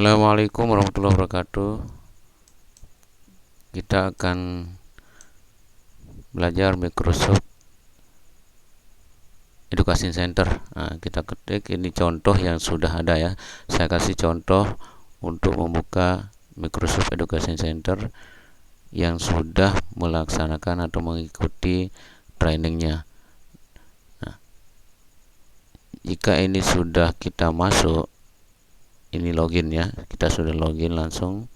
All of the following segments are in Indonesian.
Assalamualaikum warahmatullahi wabarakatuh. Kita akan belajar Microsoft Education Center. Kita ketik ini contoh yang sudah ada ya. Saya kasih contoh untuk membuka Microsoft Education Center yang sudah melaksanakan atau mengikuti trainingnya. Jika ini sudah kita masuk, ini login ya, kita sudah login langsung.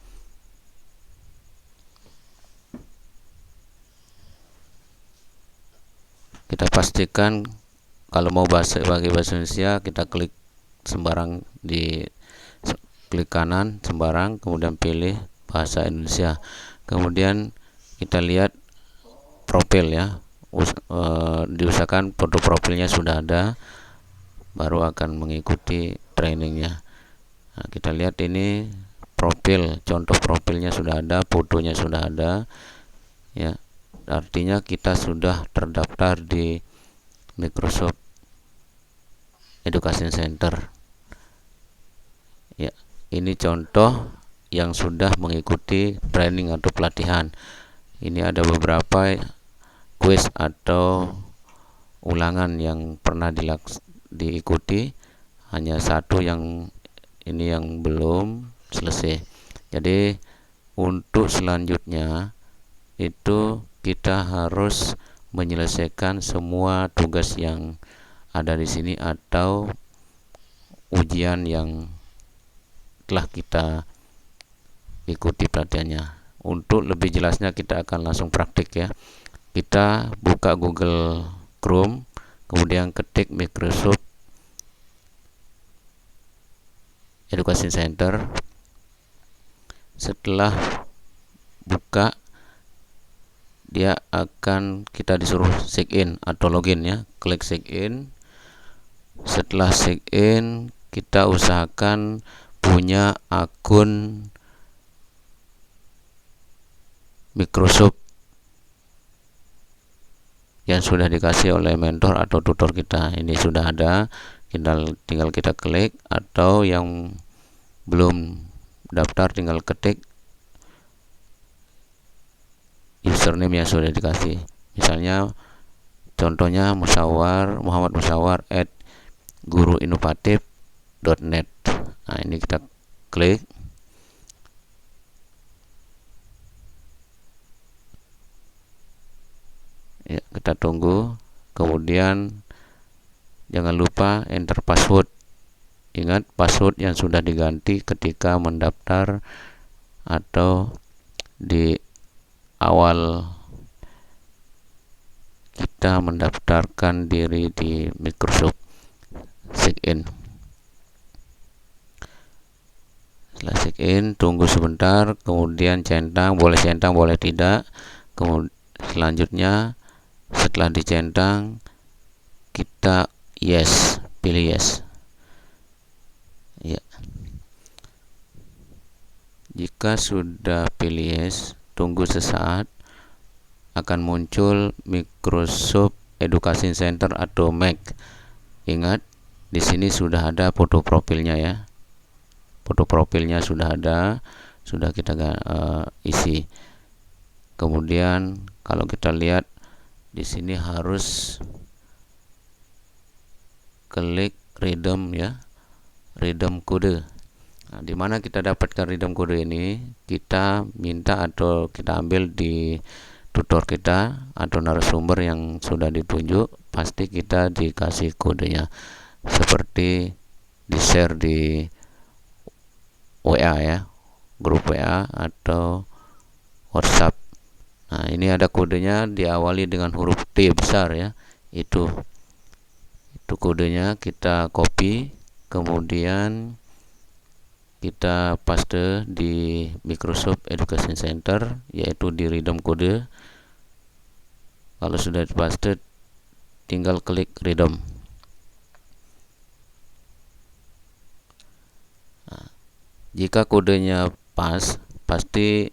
Kita pastikan kalau mau pakai bahasa Indonesia, kita klik sembarang di klik kanan sembarang, kemudian pilih bahasa Indonesia. Kemudian kita lihat profil ya. Diusahakan foto profilnya sudah ada, baru akan mengikuti trainingnya. Kita lihat ini profil, contoh profilnya sudah ada, fotonya sudah ada ya. Artinya kita sudah terdaftar di Microsoft Education Center ya. Ini contoh yang sudah mengikuti training atau pelatihan. Ini ada beberapa quiz atau ulangan yang pernah diikuti, hanya satu yang ini yang belum selesai. Jadi untuk selanjutnya itu kita harus menyelesaikan semua tugas yang ada di sini atau ujian yang telah kita ikuti pelatihannya. Untuk lebih jelasnya kita akan langsung praktik ya. Kita buka Google Chrome, kemudian ketik Microsoft Education Center. Setelah buka, dia akan kita disuruh sign in atau login ya. Klik sign in. Setelah sign in, kita usahakan punya akun Microsoft yang sudah dikasih oleh mentor atau tutor kita. Ini sudah ada, tinggal kita klik, atau yang belum daftar tinggal ketik username yang sudah dikasih. Misalnya contohnya Muhammad Musawar @guruinovatif.net. Ini kita klik. Ya, kita tunggu. Kemudian jangan lupa enter password. Ingat password yang sudah diganti ketika mendaftar atau di awal kita mendaftarkan diri di Microsoft sign in. Setelah sign in, tunggu sebentar, kemudian centang, boleh tidak. Kemudian selanjutnya setelah dicentang, kita pilih yes ya. Jika sudah pilih yes, tunggu sesaat, akan muncul Microsoft Education Center atau MEC. Ingat, di sini sudah ada foto profilnya ya. Foto profilnya sudah ada, sudah kita isi. Kemudian kalau kita lihat di sini harus klik redeem ya, redeem kode. Di mana kita dapatkan redeem kode ini? Kita minta atau kita ambil di tutor kita atau narasumber yang sudah ditunjuk. Pasti kita dikasih kodenya, seperti di share di WA ya, grup WA atau WhatsApp. Ini ada kodenya, diawali dengan huruf T besar ya. Itu kodenya, kita copy, kemudian kita paste di Microsoft Education Center, yaitu di redeem kode. Kalau sudah dipaste, tinggal klik redeem. Jika kodenya pas, pasti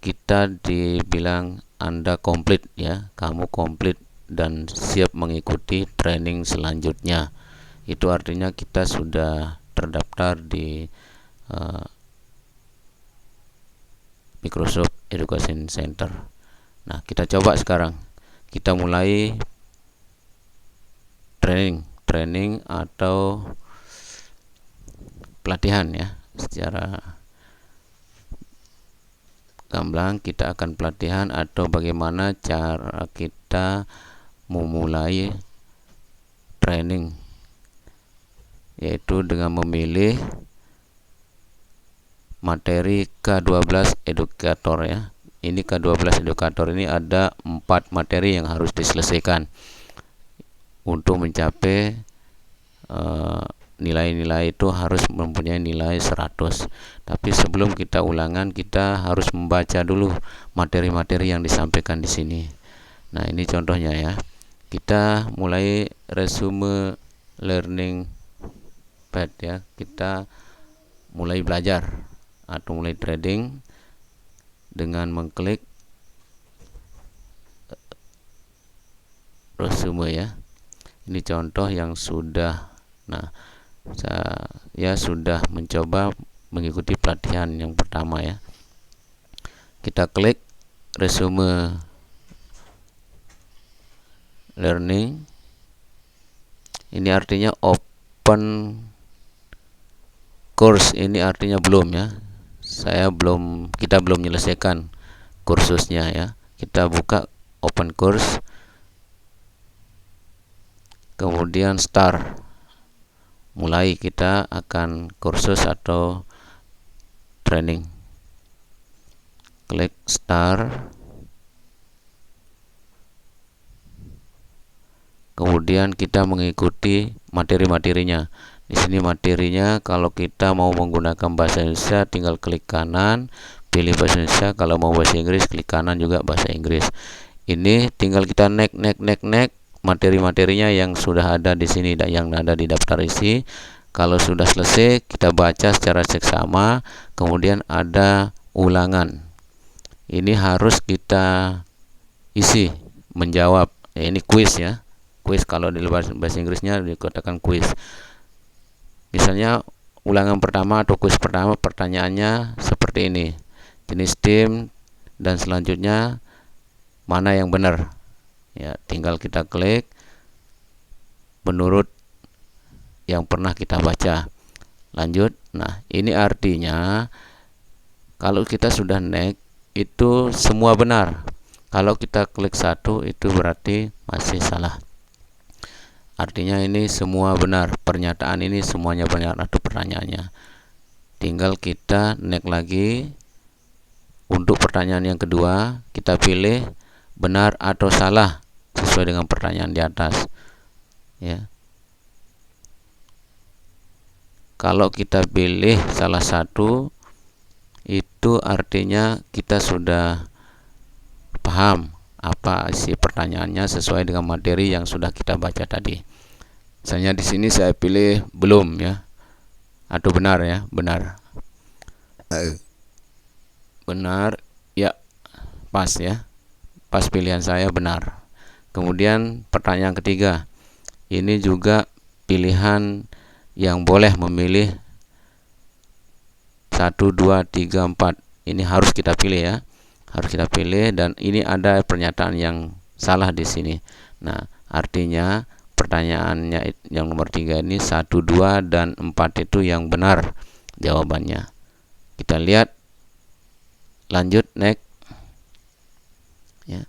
kita dibilang Anda komplit ya, kamu komplit dan siap mengikuti training selanjutnya. Itu artinya kita sudah terdaftar di uh, Microsoft Education Center. Nah, kita coba sekarang. Kita mulai training atau pelatihan ya. Secara gamblang kita akan pelatihan atau bagaimana cara kita memulai training, yaitu dengan memilih materi K12 edukator ya. Ini K12 edukator ini ada 4 materi yang harus diselesaikan untuk mencapai nilai-nilai itu harus mempunyai nilai 100. Tapi sebelum kita ulangan, kita harus membaca dulu materi-materi yang disampaikan di sini. Nah, ini contohnya ya. Kita mulai resume learning pad ya. Kita mulai belajar atau mulai trading dengan mengklik resume ya. Ini contoh yang sudah. Nah, saya sudah mencoba mengikuti pelatihan yang pertama ya. Kita klik resume learning. Ini artinya open course, ini artinya belum ya. Kita belum menyelesaikan kursusnya ya. Kita buka open course. Kemudian start. Mulai kita akan kursus atau training. Klik start. Kemudian kita mengikuti materi-materinya. Di sini materinya, kalau kita mau menggunakan bahasa Indonesia tinggal klik kanan, pilih bahasa Indonesia. Kalau mau bahasa Inggris klik kanan juga bahasa Inggris. Ini tinggal kita next materi-materinya yang sudah ada di sini, yang ada di daftar isi. Kalau sudah selesai, kita baca secara seksama. Kemudian ada ulangan. Ini harus kita isi, menjawab. Ini quiz ya. Quiz kalau di bahasa Inggrisnya dikatakan quiz. Misalnya ulangan pertama atau quiz pertama, pertanyaannya seperti ini. Jenis tim dan selanjutnya mana yang benar. Ya, tinggal kita klik menurut yang pernah kita baca. Lanjut. Nah, ini artinya kalau kita sudah next itu semua benar. Kalau kita klik satu itu berarti masih salah. Artinya ini semua benar. Pernyataan ini semuanya benar atau pertanyaannya. Tinggal kita next lagi. Untuk pertanyaan yang kedua, kita pilih benar atau salah sesuai dengan pertanyaan di atas ya. Kalau kita pilih salah satu, itu artinya kita sudah paham apa isi pertanyaannya sesuai dengan materi yang sudah kita baca tadi. Misalnya di sini saya pilih belum ya, atau benar ya, benar ya, pas ya. Pas pilihan saya benar. Kemudian pertanyaan ketiga, ini juga pilihan yang boleh memilih 1, 2, 3, 4. Ini harus kita pilih ya. Harus kita pilih, dan ini ada pernyataan yang salah di sini. Nah, artinya pertanyaannya yang nomor 3 ini 1, 2, dan 4 itu yang benar jawabannya. Kita lihat. Lanjut next. Ya.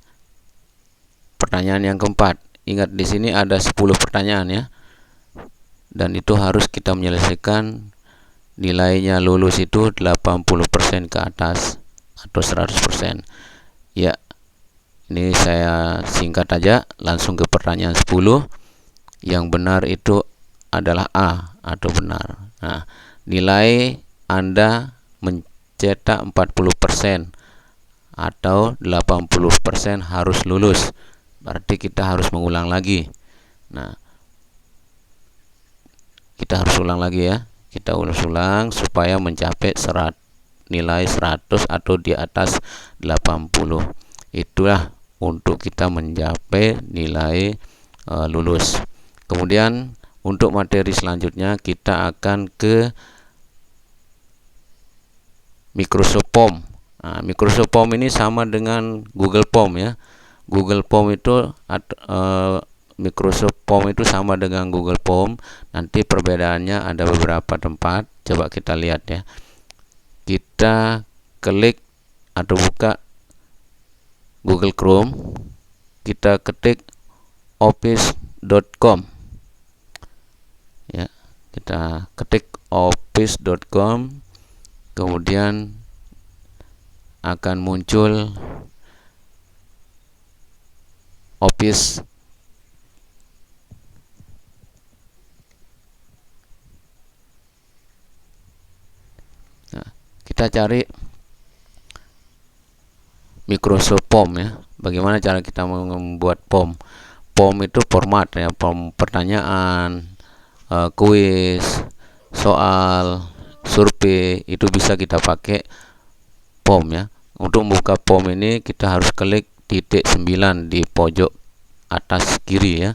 Pertanyaan yang keempat. Ingat di sini ada 10 pertanyaan ya. Dan itu harus kita menyelesaikan. Nilainya lulus itu 80% ke atas atau 100%. Ya. Ini saya singkat aja, langsung ke pertanyaan 10. Yang benar itu adalah A atau benar. Nah, nilai Anda mencetak 40% atau 80% harus lulus. Berarti kita harus mengulang lagi. Nah, kita harus ulang lagi ya. Kita ulang supaya mencapai nilai 100 atau di atas 80. Itulah untuk kita mencapai nilai lulus. Kemudian untuk materi selanjutnya kita akan ke Microsoft Form. Nah, Microsoft Form ini sama dengan Google Form ya. Google Form itu Microsoft Form itu sama dengan Google Form. Nanti perbedaannya ada beberapa tempat. Coba kita lihat ya. Kita klik atau buka Google Chrome, kita ketik office.com ya. Kita ketik office.com, kemudian akan muncul Office. Nah, kita cari Microsoft Form ya. Bagaimana cara kita membuat form? Form itu format ya, form pertanyaan, kuis, soal, survei, itu bisa kita pakai form ya. Untuk membuka form ini kita harus klik titik 9 di pojok atas kiri ya.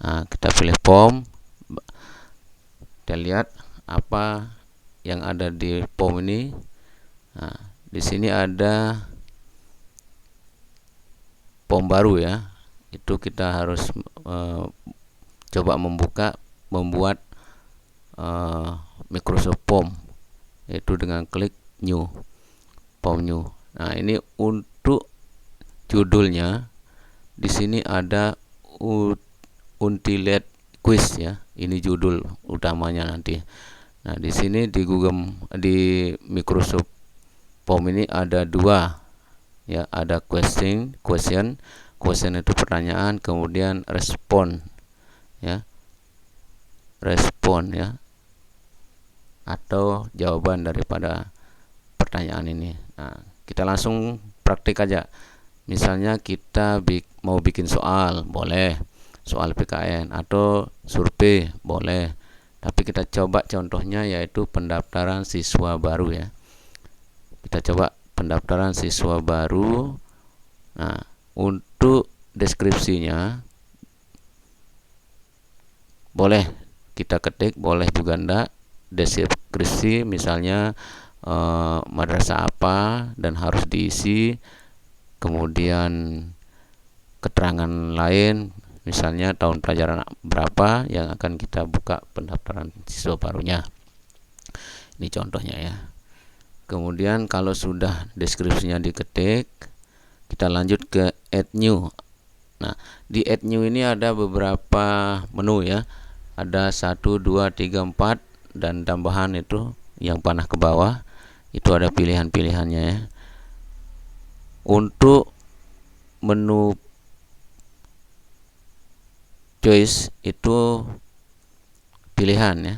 Nah, kita pilih form. Kita lihat apa yang ada di form ini. Nah, di sini ada form baru ya. Itu kita harus coba membuat Microsoft Form, yaitu dengan klik new, form new. Nah, ini untuk judulnya di sini ada Ultimate Quiz ya. Ini judul utamanya nanti. Nah, di sini di Microsoft Form ini ada dua ya, ada question itu pertanyaan, kemudian respon ya, atau jawaban daripada pertanyaan ini. Nah, kita langsung praktik aja. Misalnya kita mau bikin soal, boleh soal PKN, atau survei, boleh. Tapi kita coba contohnya yaitu pendaftaran siswa baru ya. Kita coba pendaftaran siswa baru. Nah, untuk deskripsinya boleh kita ketik, boleh juga enggak. Deskripsi misalnya madrasah apa dan harus diisi, kemudian keterangan lain misalnya tahun pelajaran berapa yang akan kita buka pendaftaran siswa barunya. Ini contohnya ya. Kemudian kalau sudah deskripsinya diketik, kita lanjut ke add new. Nah, di add new ini ada beberapa menu ya. Ada 1, 2, 3, 4 dan tambahan itu yang panah ke bawah. Itu ada pilihan-pilihannya ya. Untuk menu choice itu pilihan ya.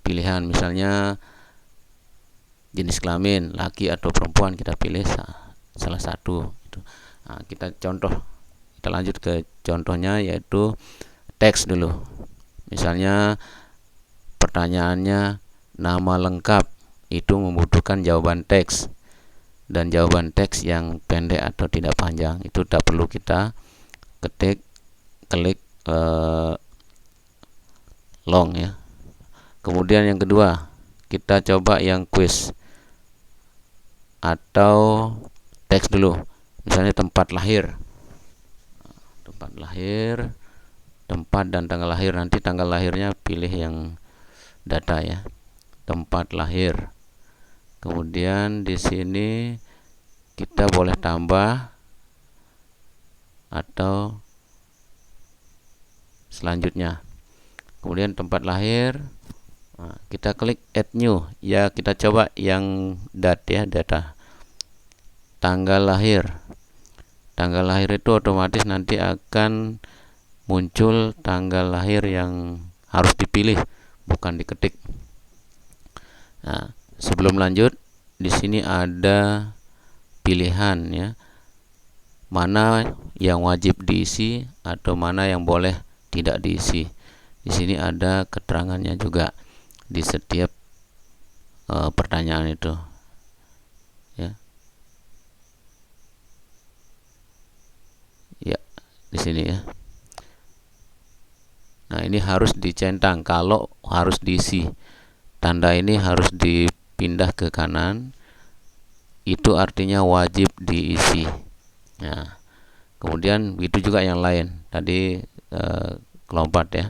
Pilihan misalnya jenis kelamin, laki atau perempuan, kita pilih salah satu itu. Nah, kita lanjut ke contohnya, yaitu teks dulu. Misalnya pertanyaannya nama lengkap, itu membutuhkan jawaban teks, dan jawaban teks yang pendek atau tidak panjang itu tidak perlu kita klik long ya. Kemudian yang kedua, kita coba yang quiz atau teks dulu. Misalnya tempat lahir, tempat dan tanggal lahir. Nanti tanggal lahirnya pilih yang data ya, tempat lahir. Kemudian di sini kita boleh tambah atau selanjutnya. Kemudian tempat lahir, kita klik add new ya. Kita coba yang data tanggal lahir. Tanggal lahir itu otomatis nanti akan muncul tanggal lahir yang harus dipilih, bukan diketik. Nah, sebelum lanjut, di sini ada pilihan ya, mana yang wajib diisi atau mana yang boleh tidak diisi. Di sini ada keterangannya juga di setiap pertanyaan itu ya. Ya, di sini ya. Nah, ini harus dicentang kalau harus diisi. Tanda ini harus dipindah ke kanan. itu artinya wajib diisi. Nah, kemudian begitu juga yang lain. Tadi kelompat ya.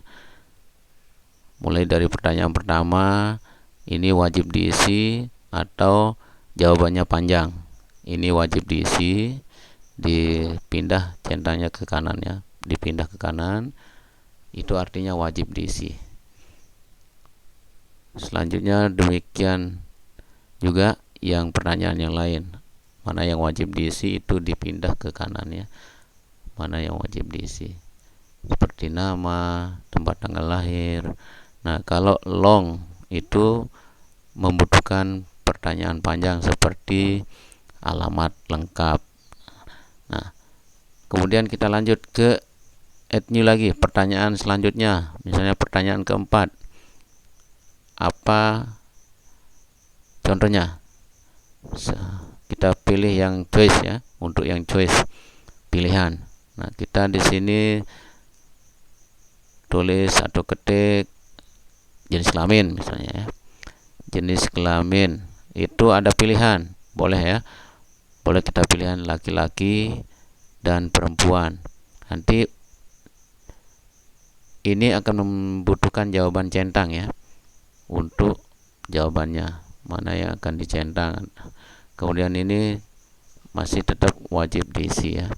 Mulai dari pertanyaan pertama, ini wajib diisi atau jawabannya panjang. Ini wajib diisi, dipindah centangnya ke kanan ya, dipindah ke kanan, itu artinya wajib diisi. Selanjutnya demikian juga yang pertanyaan yang lain. Mana yang wajib diisi itu dipindah ke kanan ya. Mana yang wajib diisi. Seperti nama, tempat tanggal lahir. Nah, kalau long itu membutuhkan pertanyaan panjang seperti alamat lengkap. Nah, kemudian kita lanjut ke add new lagi, pertanyaan selanjutnya. Misalnya pertanyaan keempat. Apa contohnya? Kita pilih yang choice ya, untuk yang choice pilihan. Nah, kita di sini tulis atau ketik jenis kelamin misalnya ya. Jenis kelamin itu ada pilihan, boleh ya. Boleh kita pilihan laki-laki dan perempuan. Nanti ini akan membutuhkan jawaban centang ya. Untuk jawabannya mana yang akan dicentang. Kemudian ini masih tetap wajib diisi ya.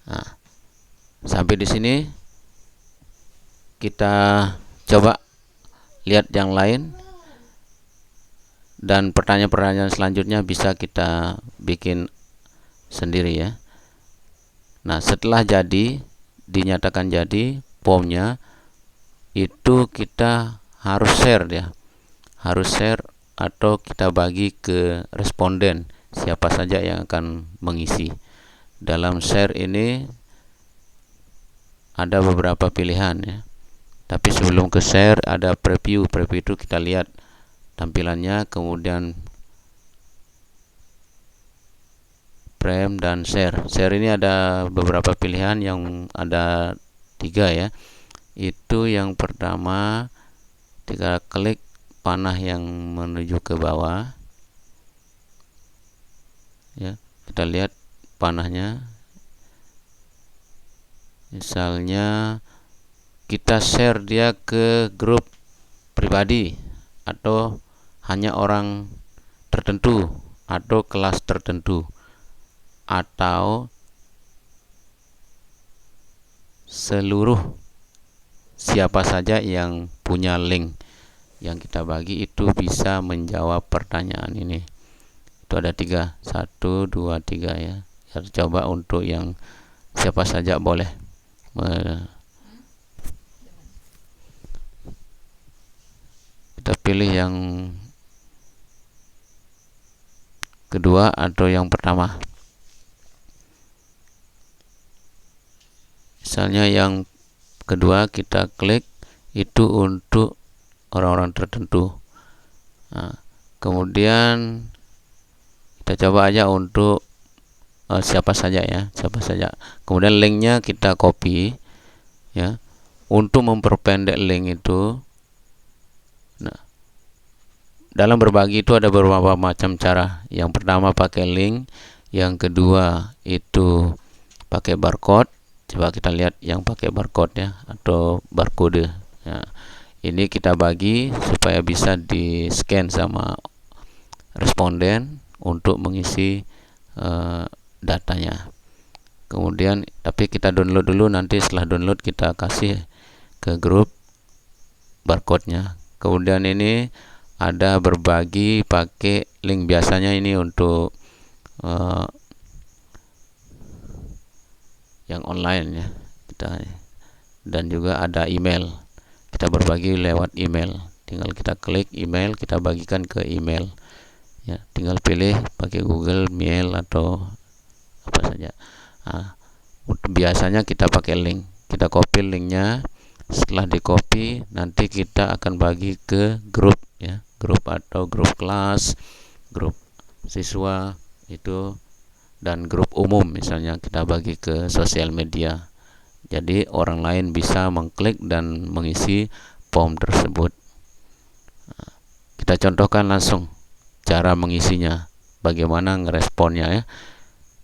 Nah, sampai di sini kita coba lihat yang lain, dan pertanyaan-pertanyaan selanjutnya bisa kita bikin sendiri ya. Nah, setelah jadi, dinyatakan jadi formnya, itu kita harus share ya. Harus share atau kita bagi ke responden, siapa saja yang akan mengisi. Dalam share ini ada beberapa pilihan ya. Tapi sebelum ke share ada preview. Preview itu kita lihat tampilannya, kemudian frame dan share. Share ini ada beberapa pilihan, yang ada 3 ya. Itu yang pertama, kita klik panah yang menuju ke bawah ya. Kita lihat panahnya. Misalnya kita share dia ke grup pribadi atau hanya orang tertentu atau kelas tertentu, atau seluruh siapa saja yang punya link yang kita bagi itu bisa menjawab pertanyaan ini. Itu ada 3, 1, 2, 3 ya. Kita coba untuk yang siapa saja boleh. Kita pilih yang kedua atau yang pertama. Misalnya yang kedua kita klik, itu untuk orang-orang tertentu. Nah, kemudian kita coba aja untuk siapa saja ya, siapa saja. Kemudian linknya kita copy ya. Untuk memperpendek link itu, nah, dalam berbagi itu ada beberapa macam cara. Yang pertama pakai link, yang kedua itu pakai barcode. Coba kita lihat yang pakai barcode ya, atau barcode ya. Ini kita bagi supaya bisa di scan sama responden untuk mengisi datanya. Kemudian tapi kita download dulu, nanti setelah download kita kasih ke grup barcode-nya. Kemudian ini ada berbagi pakai link, biasanya ini untuk yang online ya kita, dan juga ada email. Kita berbagi lewat email, tinggal kita klik email, kita bagikan ke email ya. Tinggal pilih pakai Google Mail atau apa saja. Nah, biasanya kita pakai link, kita copy linknya. Setelah di copy, nanti kita akan bagi ke grup ya, grup atau grup kelas, grup siswa itu, dan grup umum. Misalnya kita bagi ke sosial media, jadi orang lain bisa mengklik dan mengisi form tersebut. Kita contohkan langsung cara mengisinya. bagaimana ngeresponnya ya.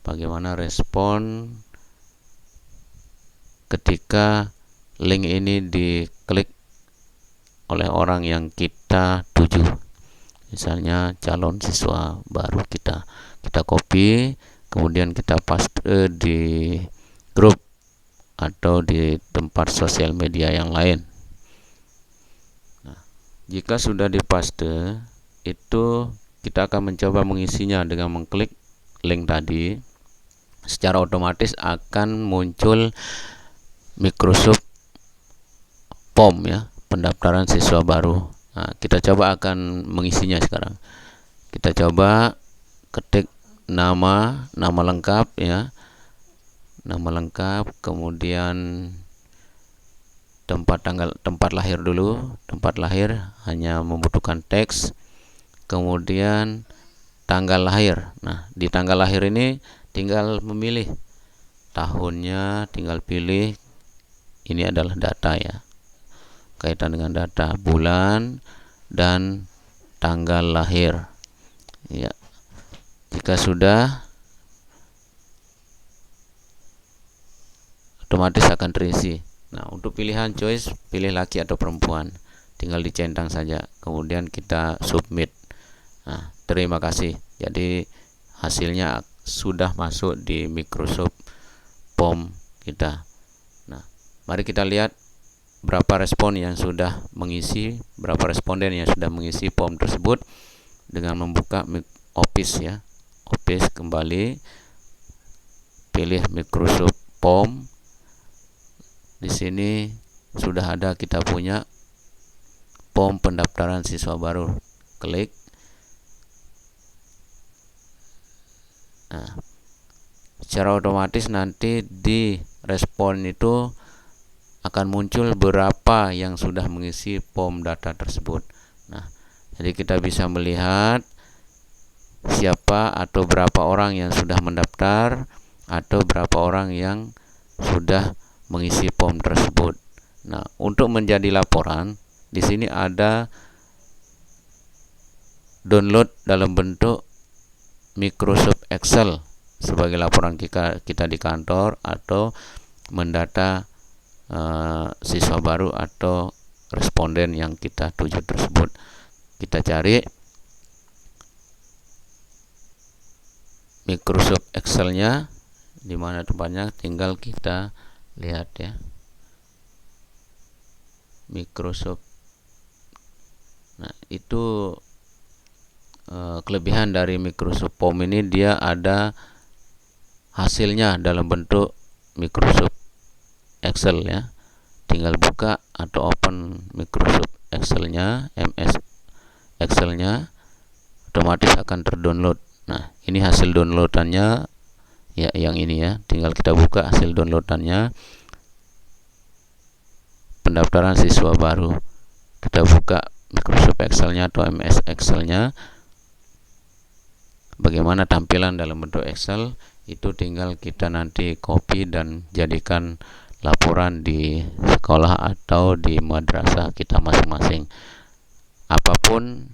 Bagaimana respon ketika link ini diklik oleh orang yang kita tuju. Misalnya calon siswa baru kita copy, kemudian kita paste di grup atau di tempat sosial media yang lain. Nah, jika sudah dipaste, itu kita akan mencoba mengisinya dengan mengklik link tadi. Secara otomatis akan muncul Microsoft Form ya, pendaftaran siswa baru. Nah, kita coba akan mengisinya sekarang. Kita coba ketik nama lengkap ya. Nama lengkap, kemudian tempat lahir dulu. Tempat lahir hanya membutuhkan teks. Kemudian tanggal lahir. Nah, di tanggal lahir ini tinggal memilih tahunnya, tinggal pilih. Ini adalah data ya. Kaitan dengan data bulan dan tanggal lahir. Ya. Jika sudah, otomatis akan terisi. Nah, untuk pilihan choice, pilih laki atau perempuan. Tinggal dicentang saja. Kemudian kita submit. Nah, terima kasih. Jadi hasilnya sudah masuk di Microsoft Form kita. Nah, mari kita lihat berapa respon yang sudah mengisi, berapa responden yang sudah mengisi form tersebut dengan membuka Office ya. Office kembali, pilih Microsoft Form. Di sini sudah ada kita punya form pendaftaran siswa baru. Klik. Nah, secara otomatis nanti di respon itu akan muncul berapa yang sudah mengisi form data tersebut. Nah, jadi kita bisa melihat siapa atau berapa orang yang sudah mendaftar atau berapa orang yang sudah mengisi form tersebut. Nah, untuk menjadi laporan, di sini ada download dalam bentuk Microsoft Excel sebagai laporan kita di kantor, atau mendata siswa baru atau responden yang kita tuju tersebut. Kita cari Microsoft Excel-nya, di mana tempatnya, tinggal kita lihat ya. Microsoft. Nah, itu kelebihan dari Microsoft Form ini, dia ada hasilnya dalam bentuk Microsoft Excel ya. Tinggal buka atau open Microsoft Excel-nya, MS Excel-nya, otomatis akan terdownload. Nah, ini hasil downloadannya ya, yang ini ya. Tinggal kita buka hasil downloadannya, pendaftaran siswa baru. Kita buka Microsoft Excel-nya atau MS Excel-nya. Bagaimana tampilan dalam bentuk Excel, itu tinggal kita nanti copy dan jadikan laporan di sekolah atau di madrasah kita masing-masing. Apapun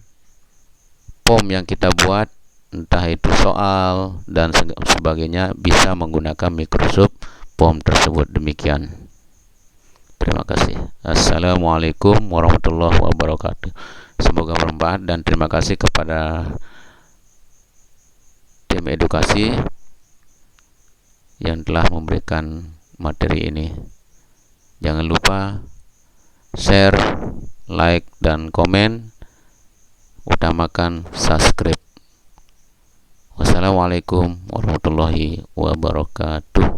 form yang kita buat, entah itu soal dan sebagainya, bisa menggunakan Microsoft Form tersebut. Demikian. Terima kasih. Assalamualaikum warahmatullahi wabarakatuh. Semoga bermanfaat, dan terima kasih kepada tim edukasi yang telah memberikan materi ini. Jangan lupa share, like, dan komen. Utamakan subscribe. Wassalamualaikum warahmatullahi wabarakatuh.